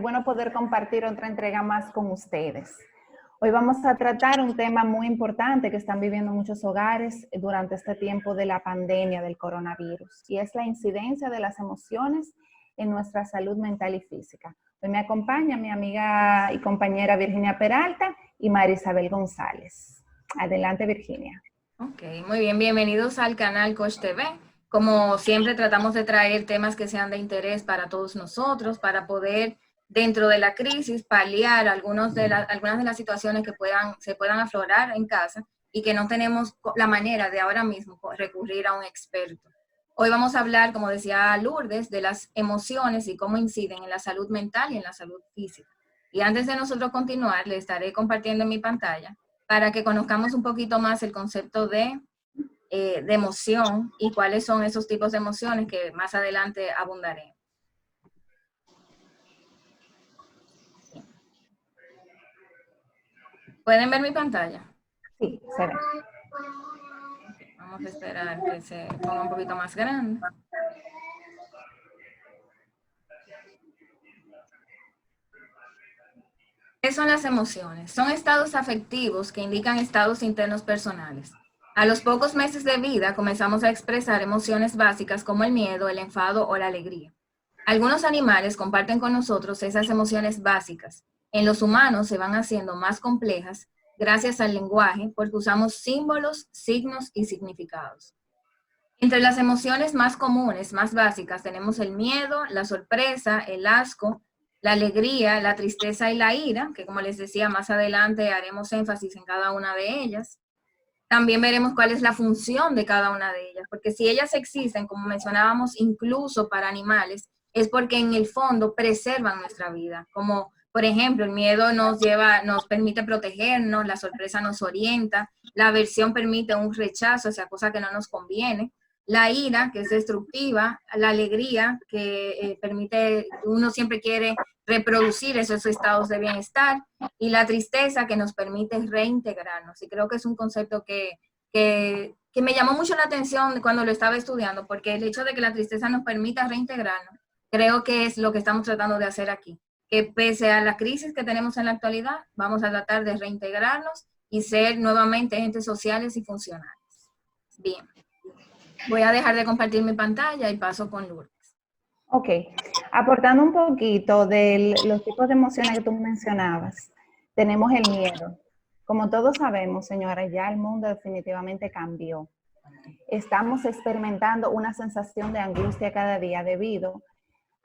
bueno poder compartir otra entrega más con ustedes. Hoy vamos a tratar un tema muy importante que están viviendo muchos hogares durante este tiempo de la pandemia del coronavirus, y es la incidencia de las emociones en nuestra salud mental y física. Hoy me acompaña mi amiga y compañera Virginia Peralta y María Isabel González. Adelante, Virginia. Ok, muy bien, bienvenidos al canal Coach TV. Como siempre tratamos de traer temas que sean de interés para todos nosotros, para poder, dentro de la crisis, paliar algunas de las situaciones que se puedan aflorar en casa y que no tenemos la manera de ahora mismo recurrir a un experto. Hoy vamos a hablar, como decía Lourdes, de las emociones y cómo inciden en la salud mental y en la salud física. Y antes de nosotros continuar, les estaré compartiendo en mi pantalla para que conozcamos un poquito más el concepto de emoción y cuáles son esos tipos de emociones que más adelante abundaré. ¿Pueden ver mi pantalla? Sí, se ve. Okay, vamos a esperar que se ponga un poquito más grande. ¿Qué son las emociones? Son estados afectivos que indican estados internos personales. A los pocos meses de vida comenzamos a expresar emociones básicas como el miedo, el enfado o la alegría. Algunos animales comparten con nosotros esas emociones básicas. En los humanos se van haciendo más complejas gracias al lenguaje porque usamos símbolos, signos y significados. Entre las emociones más comunes, más básicas, tenemos el miedo, la sorpresa, el asco, la alegría, la tristeza y la ira, que como les decía, más adelante haremos énfasis en cada una de ellas. También veremos cuál es la función de cada una de ellas, porque si ellas existen, como mencionábamos, incluso para animales, es porque en el fondo preservan nuestra vida. Como, por ejemplo, el miedo nos permite protegernos, la sorpresa nos orienta, la aversión permite un rechazo hacia cosas que no nos conviene, la ira, que es destructiva, la alegría, que permite, uno siempre quiere reproducir esos estados de bienestar, y la tristeza, que nos permite reintegrarnos. Y creo que es un concepto que me llamó mucho la atención cuando lo estaba estudiando, porque el hecho de que la tristeza nos permita reintegrarnos, creo que es lo que estamos tratando de hacer aquí. Que pese a la crisis que tenemos en la actualidad, vamos a tratar de reintegrarnos y ser nuevamente entes sociales y funcionales. Bien. Voy a dejar de compartir mi pantalla y paso con Lourdes. Ok, aportando un poquito de los tipos de emociones que tú mencionabas, tenemos el miedo. Como todos sabemos, señora, ya el mundo definitivamente cambió. Estamos experimentando una sensación de angustia cada día debido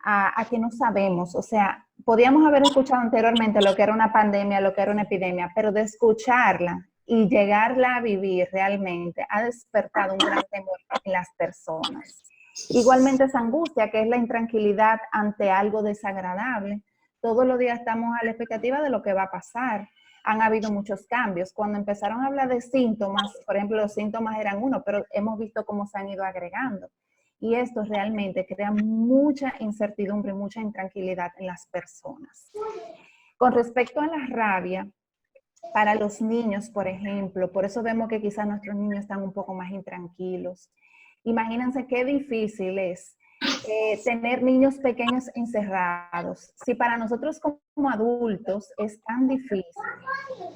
a que no sabemos. O sea, podíamos haber escuchado anteriormente lo que era una pandemia, lo que era una epidemia, pero de escucharla y llegarla a vivir realmente ha despertado un gran temor en las personas. Igualmente esa angustia, que es la intranquilidad ante algo desagradable. Todos los días estamos a la expectativa de lo que va a pasar. Han habido muchos cambios. Cuando empezaron a hablar de síntomas, por ejemplo, los síntomas eran uno, pero hemos visto cómo se han ido agregando. Y esto realmente crea mucha incertidumbre, mucha intranquilidad en las personas. Con respecto a la rabia, para los niños, por ejemplo, por eso vemos que quizás nuestros niños están un poco más intranquilos. Imagínense qué difícil es tener niños pequeños encerrados. Si para nosotros como adultos es tan difícil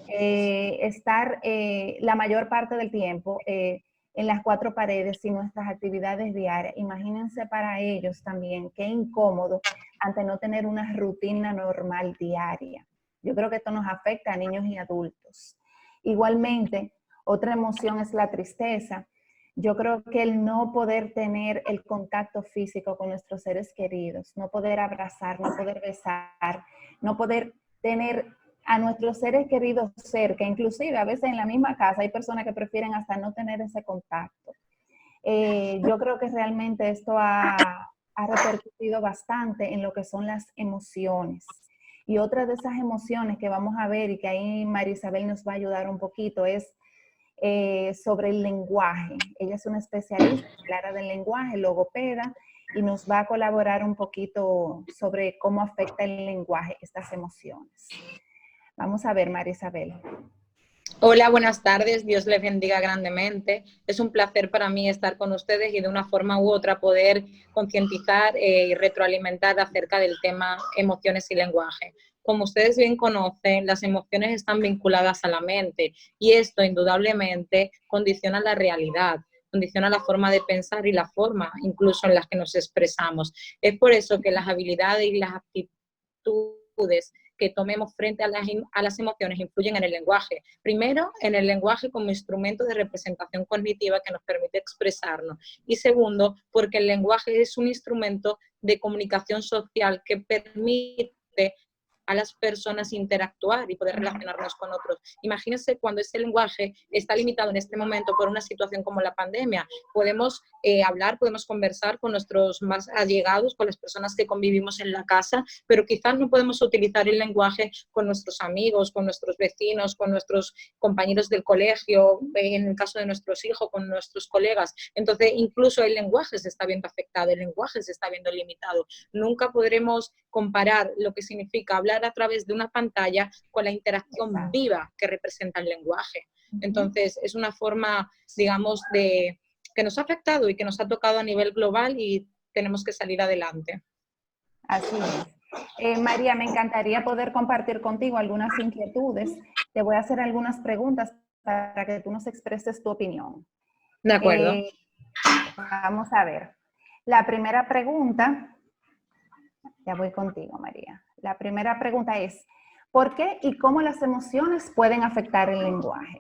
estar la mayor parte del tiempo en las cuatro paredes y nuestras actividades diarias, imagínense para ellos también qué incómodo ante no tener una rutina normal diaria. Yo creo que esto nos afecta a niños y adultos. Igualmente, otra emoción es la tristeza. Yo creo que el no poder tener el contacto físico con nuestros seres queridos, no poder abrazar, no poder besar, no poder tener a nuestros seres queridos cerca, inclusive a veces en la misma casa hay personas que prefieren hasta no tener ese contacto. Yo creo que realmente esto ha repercutido bastante en lo que son las emociones. Y otra de esas emociones que vamos a ver y que ahí María Isabel nos va a ayudar un poquito es sobre el lenguaje. Ella es una especialista en el área del lenguaje, logopeda, y nos va a colaborar un poquito sobre cómo afecta el lenguaje estas emociones. Vamos a ver, María Isabel. Hola, buenas tardes. Dios les bendiga grandemente. Es un placer para mí estar con ustedes y de una forma u otra poder concientizar y retroalimentar acerca del tema emociones y lenguaje. Como ustedes bien conocen, las emociones están vinculadas a la mente y esto indudablemente condiciona la realidad, condiciona la forma de pensar y la forma incluso en la que nos expresamos. Es por eso que las habilidades y las actitudes que tomemos frente a las emociones influyen en el lenguaje. Primero, en el lenguaje como instrumento de representación cognitiva que nos permite expresarnos. Y segundo, porque el lenguaje es un instrumento de comunicación social que permite a las personas interactuar y poder relacionarnos con otros. Imagínense cuando ese lenguaje está limitado en este momento por una situación como la pandemia. Podemos hablar, podemos conversar con nuestros más allegados, con las personas que convivimos en la casa, pero quizás no podemos utilizar el lenguaje con nuestros amigos, con nuestros vecinos, con nuestros compañeros del colegio, en el caso de nuestros hijos, con nuestros colegas. Entonces, incluso el lenguaje se está viendo afectado, el lenguaje se está viendo limitado. Nunca podremos comparar lo que significa hablar a través de una pantalla con la interacción viva que representa el lenguaje. Entonces, es una forma, digamos, que nos ha afectado y que nos ha tocado a nivel global y tenemos que salir adelante. Así es. María, me encantaría poder compartir contigo algunas inquietudes. Te voy a hacer algunas preguntas para que tú nos expreses tu opinión. De acuerdo. Vamos a ver. La primera pregunta, ya voy contigo, María. La primera pregunta es, ¿por qué y cómo las emociones pueden afectar el lenguaje?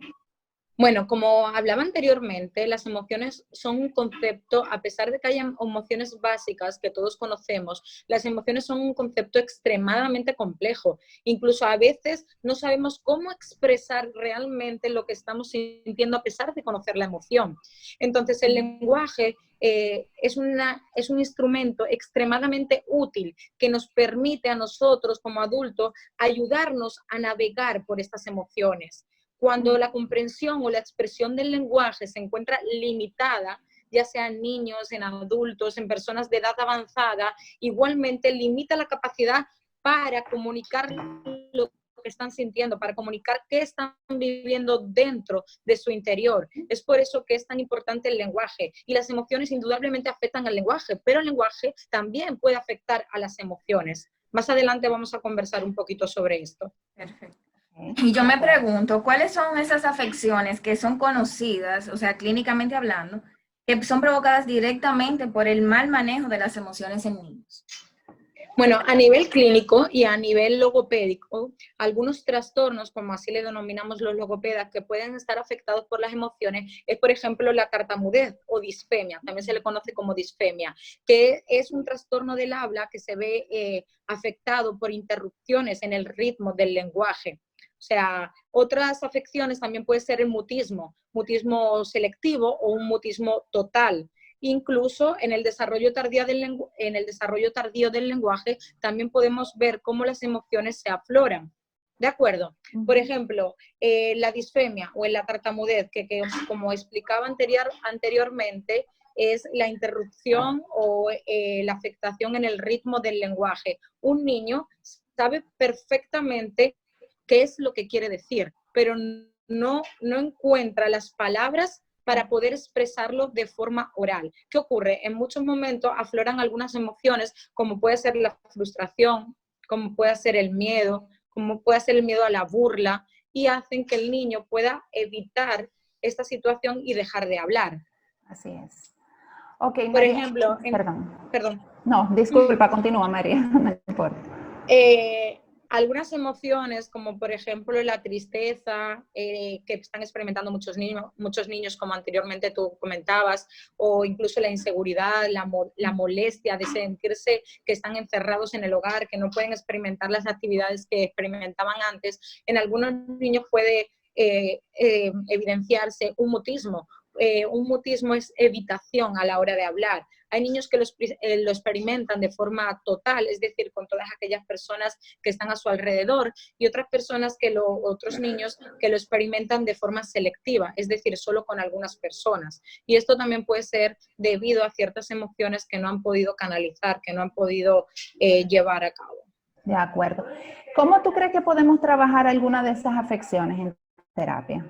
Bueno, como hablaba anteriormente, las emociones son un concepto, a pesar de que haya emociones básicas que todos conocemos, las emociones son un concepto extremadamente complejo. Incluso a veces no sabemos cómo expresar realmente lo que estamos sintiendo a pesar de conocer la emoción. Entonces, el lenguaje es un instrumento extremadamente útil que nos permite a nosotros como adultos ayudarnos a navegar por estas emociones. Cuando la comprensión o la expresión del lenguaje se encuentra limitada, ya sea en niños, en adultos, en personas de edad avanzada, igualmente limita la capacidad para comunicar lo que están sintiendo, para comunicar qué están viviendo dentro de su interior. Es por eso que es tan importante el lenguaje. Y las emociones indudablemente afectan al lenguaje, pero el lenguaje también puede afectar a las emociones. Más adelante vamos a conversar un poquito sobre esto. Perfecto. Y yo me pregunto, ¿cuáles son esas afecciones que son conocidas, o sea, clínicamente hablando, que son provocadas directamente por el mal manejo de las emociones en niños? Bueno, a nivel clínico y a nivel logopédico, algunos trastornos, como así le denominamos los logopedas, que pueden estar afectados por las emociones, es por ejemplo la tartamudez o disfemia, también se le conoce como disfemia, que es un trastorno del habla que se ve afectado por interrupciones en el ritmo del lenguaje. O sea, otras afecciones también puede ser el mutismo selectivo o un mutismo total. Incluso en el desarrollo tardío del lenguaje también podemos ver cómo las emociones se afloran. ¿De acuerdo? Por ejemplo, la disfemia o en la tartamudez, que como explicaba anteriormente, es la interrupción o la afectación en el ritmo del lenguaje. Un niño sabe perfectamente qué es lo que quiere decir, pero no encuentra las palabras para poder expresarlo de forma oral. ¿Qué ocurre? En muchos momentos afloran algunas emociones, como puede ser la frustración, como puede ser el miedo, como puede ser el miedo a la burla, y hacen que el niño pueda evitar esta situación y dejar de hablar. Así es. Ok, María. Por ejemplo, perdón. No, disculpa, continúa, María, no importa. Algunas emociones, como por ejemplo la tristeza, que están experimentando muchos niños, como anteriormente tú comentabas, o incluso la inseguridad, la molestia de sentirse que están encerrados en el hogar, que no pueden experimentar las actividades que experimentaban antes. En algunos niños puede evidenciarse un mutismo. Un mutismo es evitación a la hora de hablar. Hay niños que lo experimentan de forma total, es decir, con todas aquellas personas que están a su alrededor, y otros niños que lo experimentan de forma selectiva, es decir, solo con algunas personas. Y esto también puede ser debido a ciertas emociones que no han podido canalizar, que no han podido llevar a cabo. De acuerdo. ¿Cómo tú crees que podemos trabajar alguna de esas afecciones en terapia?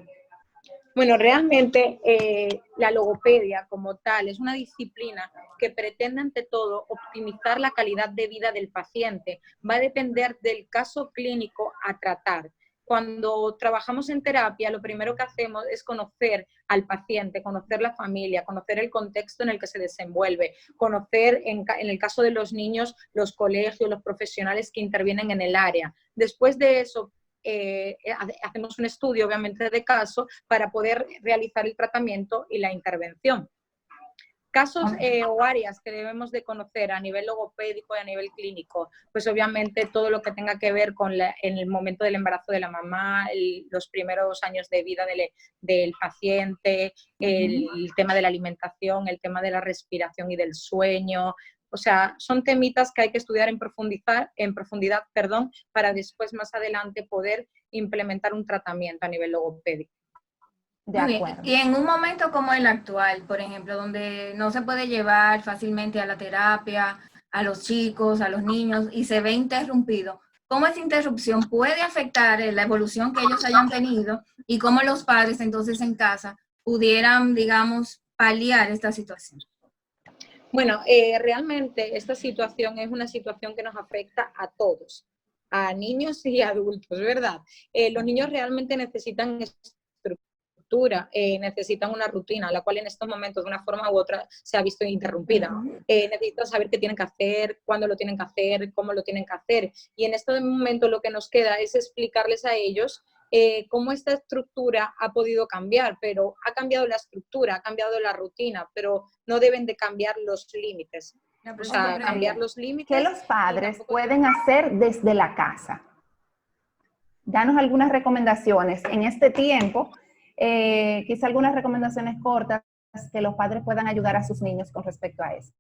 Bueno, realmente la logopedia como tal es una disciplina que pretende ante todo optimizar la calidad de vida del paciente. Va a depender del caso clínico a tratar. Cuando trabajamos en terapia, lo primero que hacemos es conocer al paciente, conocer la familia, conocer el contexto en el que se desenvuelve, conocer, en el caso de los niños, los colegios, los profesionales que intervienen en el área. Después de eso, hacemos un estudio, obviamente, de caso para poder realizar el tratamiento y la intervención. Casos o áreas que debemos de conocer a nivel logopédico y a nivel clínico, pues obviamente todo lo que tenga que ver con en el momento del embarazo de la mamá, los primeros años de vida del paciente, el tema de la alimentación, el tema de la respiración y del sueño. O sea, son temitas que hay que estudiar en profundidad, para después más adelante poder implementar un tratamiento a nivel logopédico. De acuerdo. Y en un momento como el actual, por ejemplo, donde no se puede llevar fácilmente a la terapia, a los chicos, a los niños, y se ve interrumpido, ¿cómo esa interrupción puede afectar la evolución que ellos hayan tenido y cómo los padres entonces en casa pudieran, digamos, paliar esta situación? Bueno, realmente esta situación es una situación que nos afecta a todos, a niños y adultos, ¿verdad? Los niños realmente necesitan necesitan una rutina, la cual en estos momentos de una forma u otra se ha visto interrumpida. Necesitan saber qué tienen que hacer, cuándo lo tienen que hacer, cómo lo tienen que hacer. Y en este momento lo que nos queda es explicarles a ellos cómo esta estructura ha podido cambiar, pero ha cambiado la estructura, ha cambiado la rutina, pero no deben de cambiar los límites. O sea, cambiar los límites. ¿Qué los padres pueden hacer desde la casa? Danos algunas recomendaciones en este tiempo. Quizá algunas recomendaciones cortas que los padres puedan ayudar a sus niños con respecto a eso.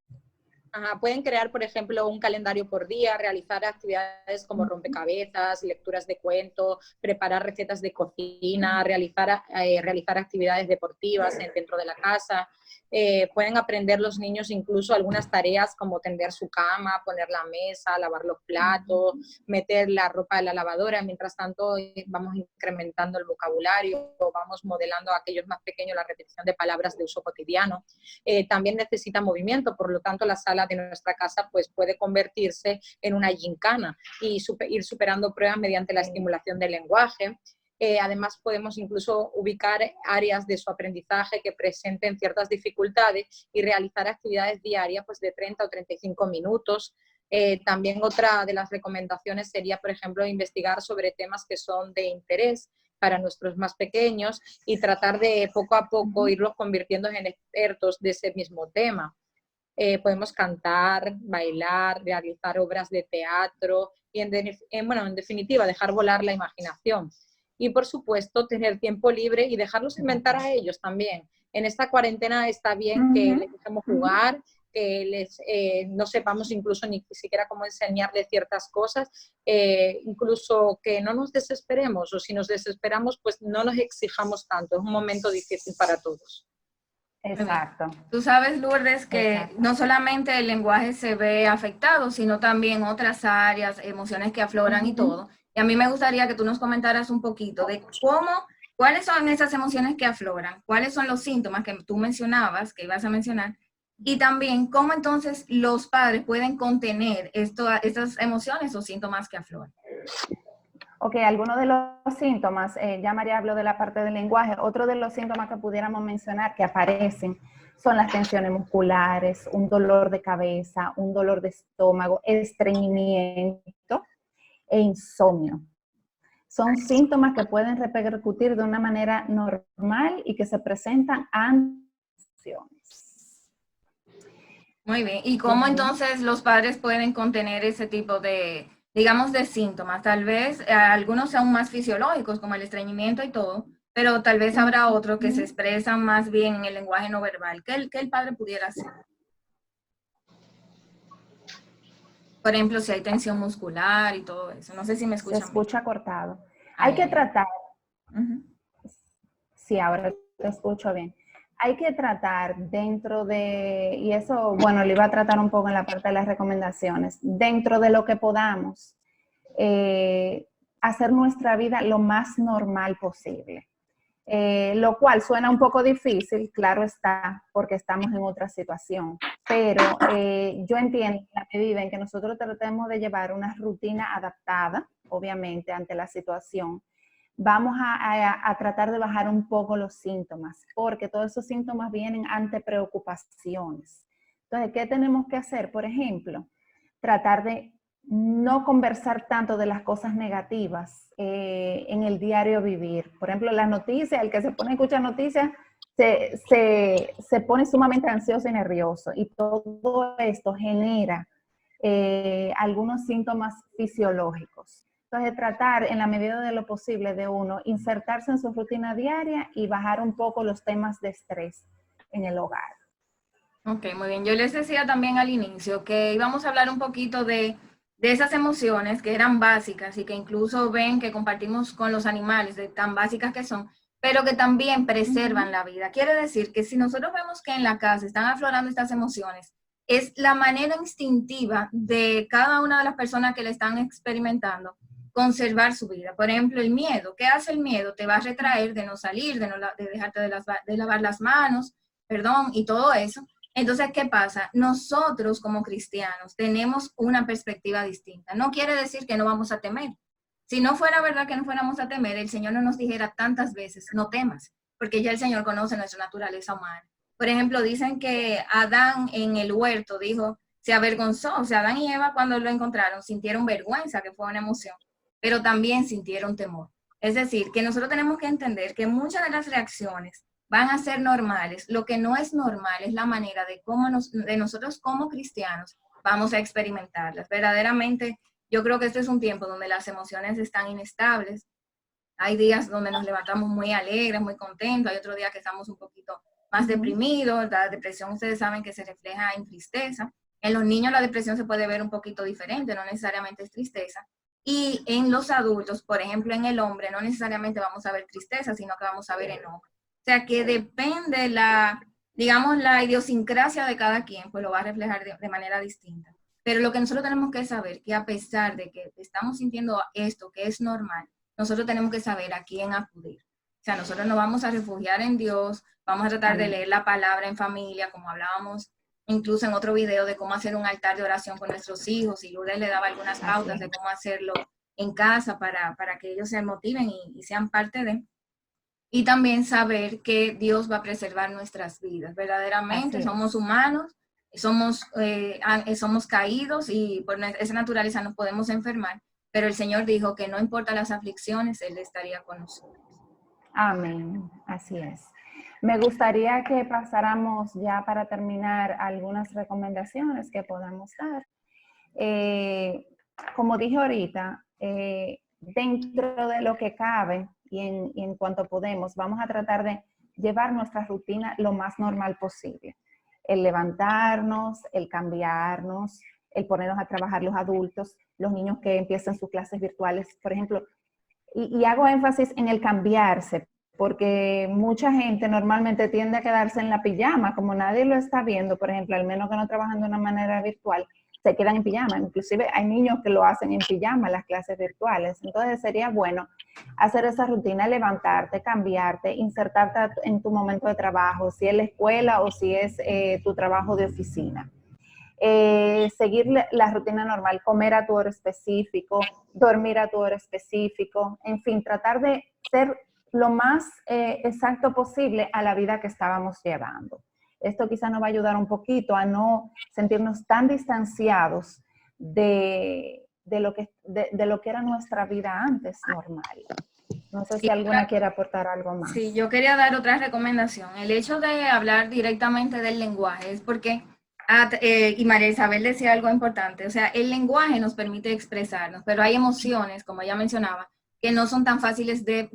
Pueden crear, por ejemplo, un calendario por día, realizar actividades como rompecabezas, lecturas de cuentos, preparar recetas de cocina, realizar actividades deportivas dentro de la casa. Pueden aprender los niños incluso algunas tareas como tender su cama, poner la mesa, lavar los platos, meter la ropa en la lavadora. Mientras tanto, vamos incrementando el vocabulario, vamos modelando a aquellos más pequeños la repetición de palabras de uso cotidiano. También necesita movimiento, por lo tanto, la sala de nuestra casa pues, puede convertirse en una gincana y ir superando pruebas mediante la estimulación del lenguaje. Además, podemos incluso ubicar áreas de su aprendizaje que presenten ciertas dificultades y realizar actividades diarias pues, de 30 o 35 minutos. También otra de las recomendaciones sería, por ejemplo, investigar sobre temas que son de interés para nuestros más pequeños y tratar de poco a poco irlos convirtiendo en expertos de ese mismo tema. Podemos cantar, bailar, realizar obras de teatro y en definitiva dejar volar la imaginación. Y por supuesto tener tiempo libre y dejarlos inventar a ellos también. En esta cuarentena está bien que les dejemos jugar, que no sepamos incluso ni siquiera cómo enseñarles ciertas cosas, incluso que no nos desesperemos, o si nos desesperamos pues no nos exijamos tanto, es un momento difícil para todos. Exacto. Tú sabes, Lourdes, que no solamente el lenguaje se ve afectado, sino también otras áreas, emociones que afloran y todo. Y a mí me gustaría que tú nos comentaras un poquito de cuáles son esas emociones que afloran, cuáles son los síntomas que tú mencionabas, que ibas a mencionar, y también cómo entonces los padres pueden contener estas emociones o síntomas que afloran. Ok, algunos de los síntomas, ya María habló de la parte del lenguaje, otro de los síntomas que pudiéramos mencionar que aparecen son las tensiones musculares, un dolor de cabeza, un dolor de estómago, estreñimiento e insomnio. Son síntomas que pueden repercutir de una manera normal y que se presentan ante acciones. Muy bien, ¿y cómo entonces los padres pueden contener ese tipo de, digamos, de síntomas? Tal vez algunos sean más fisiológicos, como el estreñimiento y todo, pero tal vez habrá otros que se expresan más bien en el lenguaje no verbal. ¿Qué el padre pudiera hacer? Por ejemplo, si hay tensión muscular y todo eso. No sé si me escuchan. Se escucha bien. Cortado. Hay que tratar. Sí, ahora te escucho bien. Hay que tratar dentro de, y eso, bueno, lo iba a tratar un poco en la parte de las recomendaciones, dentro de lo que podamos, hacer nuestra vida lo más normal posible. Lo cual suena un poco difícil, claro está, porque estamos en otra situación, pero yo entiendo en la medida en que nosotros tratemos de llevar una rutina adaptada, obviamente, ante la situación, vamos a tratar de bajar un poco los síntomas, porque todos esos síntomas vienen ante preocupaciones. Entonces, ¿qué tenemos que hacer? Por ejemplo, tratar de no conversar tanto de las cosas negativas en el diario vivir. Por ejemplo, las noticias, el que se pone a escuchar noticias se pone sumamente ansioso y nervioso, y todo esto genera algunos síntomas fisiológicos. Entonces, tratar en la medida de lo posible de uno insertarse en su rutina diaria y bajar un poco los temas de estrés en el hogar. Ok, muy bien. Yo les decía también al inicio que íbamos a hablar un poquito de esas emociones que eran básicas y que incluso ven que compartimos con los animales, de tan básicas que son, pero que también preservan la vida. Quiere decir que si nosotros vemos que en la casa están aflorando estas emociones, es la manera instintiva de cada una de las personas que le están experimentando conservar su vida. Por ejemplo, el miedo. ¿Qué hace el miedo? Te va a retraer de no salir, de dejarte de lavar las manos, perdón, y todo eso. Entonces, ¿qué pasa? Nosotros como cristianos tenemos una perspectiva distinta. No quiere decir que no vamos a temer. Si no fuera verdad que no fuéramos a temer, el Señor no nos dijera tantas veces, no temas, porque ya el Señor conoce nuestra naturaleza humana. Por ejemplo, dicen que Adán en el huerto dijo, se avergonzó, o sea, Adán y Eva cuando lo encontraron sintieron vergüenza, que fue una emoción, pero también sintieron temor. Es decir, que nosotros tenemos que entender que muchas de las reacciones van a ser normales. Lo que no es normal es la manera de cómo de nosotros como cristianos vamos a experimentarlas. Verdaderamente, yo creo que este es un tiempo donde las emociones están inestables. Hay días donde nos levantamos muy alegres, muy contentos, hay otros días que estamos un poquito más deprimidos. La depresión, ustedes saben que se refleja en tristeza. En los niños la depresión se puede ver un poquito diferente, no necesariamente es tristeza. Y en los adultos, por ejemplo, en el hombre, no necesariamente vamos a ver tristeza, sino que vamos a ver enojo. O sea, que depende digamos, la idiosincrasia de cada quien, pues lo va a reflejar de manera distinta. Pero lo que nosotros tenemos que saber, que a pesar de que estamos sintiendo esto, que es normal, nosotros tenemos que saber a quién acudir. O sea, nosotros nos vamos a refugiar en Dios, vamos a tratar de leer la palabra en familia, como hablábamos incluso en otro video de cómo hacer un altar de oración con nuestros hijos, y Lourdes le daba algunas pautas de cómo hacerlo en casa para que ellos se motiven y sean parte de. Y también saber que Dios va a preservar nuestras vidas. Verdaderamente somos humanos, somos caídos y por esa naturaleza nos podemos enfermar, pero el Señor dijo que no importa las aflicciones, Él estaría con nosotros. Amén, así es. Me gustaría que pasáramos ya para terminar algunas recomendaciones que podamos dar. Como dije ahorita, dentro de lo que cabe y en cuanto podemos, vamos a tratar de llevar nuestra rutina lo más normal posible. El levantarnos, el cambiarnos, el ponernos a trabajar los adultos, los niños que empiezan sus clases virtuales, por ejemplo. Y hago énfasis en el cambiarse, porque mucha gente normalmente tiende a quedarse en la pijama, como nadie lo está viendo, por ejemplo, al menos que no trabajan de una manera virtual, se quedan en pijama. Inclusive hay niños que lo hacen en pijama, las clases virtuales. Entonces sería bueno hacer esa rutina, levantarte, cambiarte, insertarte en tu momento de trabajo, si es la escuela o si es tu trabajo de oficina. Seguir la rutina normal, comer a tu hora específico, dormir a tu hora específico, en fin, tratar de ser lo más exacto posible a la vida que estábamos llevando. Esto quizá nos va a ayudar un poquito a no sentirnos tan distanciados de lo que era nuestra vida antes normal. No sé si alguna quiere aportar algo más. Sí, yo quería dar otra recomendación. El hecho de hablar directamente del lenguaje es porque, y María Isabel decía algo importante, o sea, el lenguaje nos permite expresarnos, pero hay emociones, como ella mencionaba, que no son tan fáciles de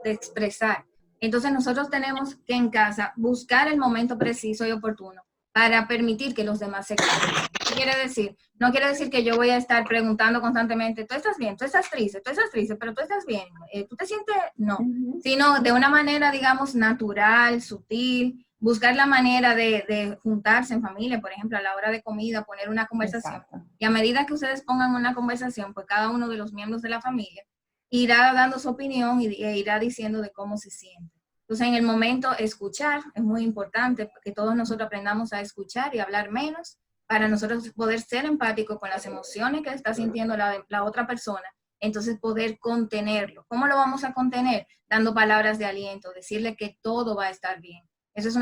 expresar. Entonces nosotros tenemos que en casa buscar el momento preciso y oportuno para permitir que los demás se expresen. ¿Qué quiere decir? No quiere decir que yo voy a estar preguntando constantemente, ¿tú estás bien? ¿Tú estás triste? ¿Pero tú estás bien? ¿Tú te sientes? No. Sino de una manera, digamos, natural, sutil, buscar la manera de juntarse en familia, por ejemplo, a la hora de comida, poner una conversación. Exacto. Y a medida que ustedes pongan una conversación, pues cada uno de los miembros de la familia irá dando su opinión e irá diciendo de cómo se siente. Entonces, en el momento, escuchar es muy importante, que todos nosotros aprendamos a escuchar y hablar menos para nosotros poder ser empáticos con las emociones que está sintiendo la otra persona, entonces poder contenerlo. ¿Cómo lo vamos a contener? Dando palabras de aliento, decirle que todo va a estar bien. Eso es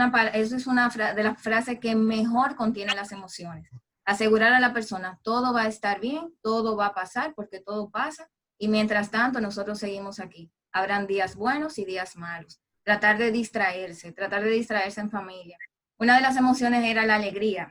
una de las frases que mejor contiene las emociones. Asegurar a la persona, todo va a estar bien, todo va a pasar, porque todo pasa, y mientras tanto nosotros seguimos aquí. Habrán días buenos y días malos. Tratar de distraerse en familia. Una de las emociones era la alegría.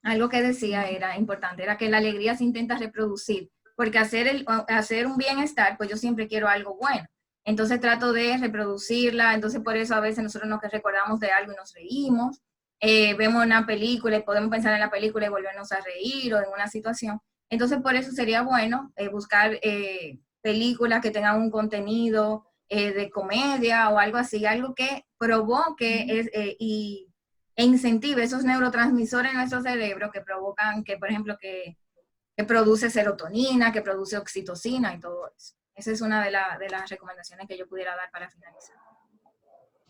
Algo que decía era importante, era que la alegría se intenta reproducir, porque hacer un bienestar, pues yo siempre quiero algo bueno. Entonces trato de reproducirla, entonces por eso a veces nosotros nos recordamos de algo y nos reímos, vemos una película y podemos pensar en la película y volvernos a reír o en una situación. Entonces por eso sería bueno buscar películas que tengan un contenido de comedia o algo así, algo que provoque e incentive esos neurotransmisores en nuestro cerebro que provocan, que por ejemplo, que produce serotonina, que produce oxitocina y todo eso. Esa es una de las recomendaciones que yo pudiera dar para finalizar.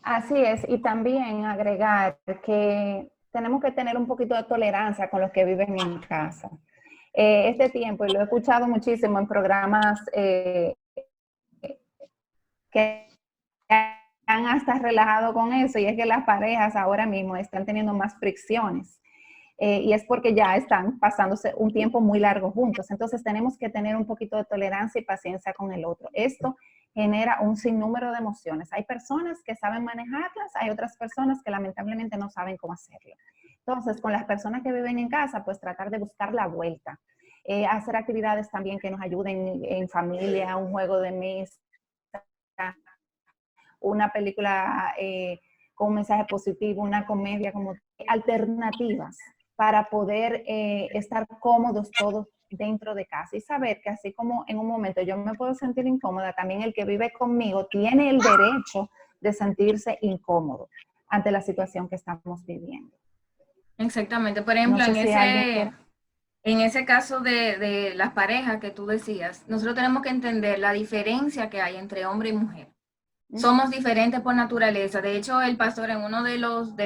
Así es, y también agregar que tenemos que tener un poquito de tolerancia con los que viven en casa. Este tiempo, y lo he escuchado muchísimo en programas que han hasta relajado con eso, y es que las parejas ahora mismo están teniendo más fricciones. Y es porque ya están pasándose un tiempo muy largo juntos. Entonces tenemos que tener un poquito de tolerancia y paciencia con el otro. Esto genera un sinnúmero de emociones. Hay personas que saben manejarlas, hay otras personas que lamentablemente no saben cómo hacerlo. Entonces, con las personas que viven en casa, pues tratar de buscar la vuelta. Hacer actividades también que nos ayuden en familia, un juego de mesa, una película con un mensaje positivo, una comedia, como alternativas para poder estar cómodos todos dentro de casa y saber que así como en un momento yo me puedo sentir incómoda, también el que vive conmigo tiene el derecho de sentirse incómodo ante la situación que estamos viviendo. Exactamente. Por ejemplo, No sé si en ese caso de las parejas que tú decías, nosotros tenemos que entender la diferencia que hay entre hombre y mujer. Somos diferentes por naturaleza. De hecho, el pastor en uno de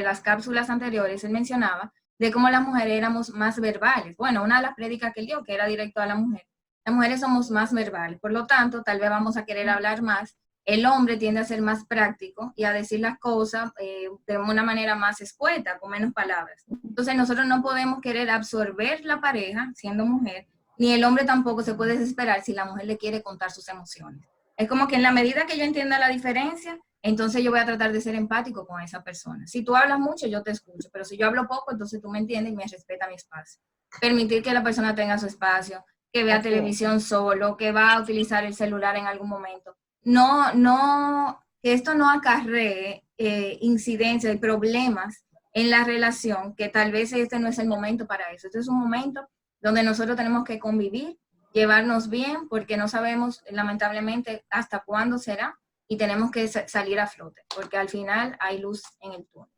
las cápsulas anteriores, él mencionaba de cómo las mujeres éramos más verbales. Bueno, una de las prédicas que él dio, que era directo a la mujer. Las mujeres somos más verbales, por lo tanto, tal vez vamos a querer hablar más. El hombre tiende a ser más práctico y a decir las cosas de una manera más escueta, con menos palabras. Entonces, nosotros no podemos querer absorber la pareja siendo mujer, ni el hombre tampoco se puede desesperar si la mujer le quiere contar sus emociones. Es como que en la medida que yo entienda la diferencia, entonces yo voy a tratar de ser empático con esa persona. Si tú hablas mucho, yo te escucho, pero si yo hablo poco, entonces tú me entiendes y me respeta mi espacio. Permitir que la persona tenga su espacio, que vea televisión solo, que va a utilizar el celular en algún momento. Que esto no acarree incidencias y problemas en la relación, que tal vez este no es el momento para eso. Este es un momento donde nosotros tenemos que convivir, llevarnos bien, porque no sabemos lamentablemente hasta cuándo será, y tenemos que salir a flote, porque al final hay luz en el túnel.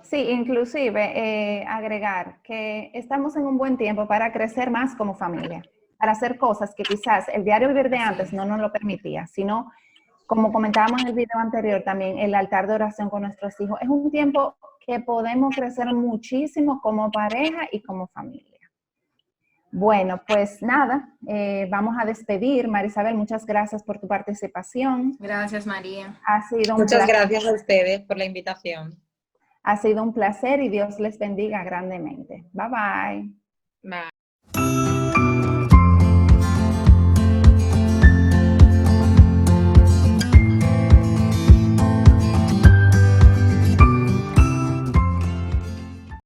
Sí, inclusive agregar que estamos en un buen tiempo para crecer más como familia, para hacer cosas que quizás el diario vivir de antes no nos lo permitía, sino, como comentábamos en el video anterior también, el altar de oración con nuestros hijos. Es un tiempo que podemos crecer muchísimo como pareja y como familia. Bueno, pues nada, vamos a despedir. Marisabel, muchas gracias por tu participación. Gracias, María. Ha sido un Muchas placer. gracias a ustedes por la invitación. Ha sido un placer y Dios les bendiga grandemente. Bye, bye. Bye.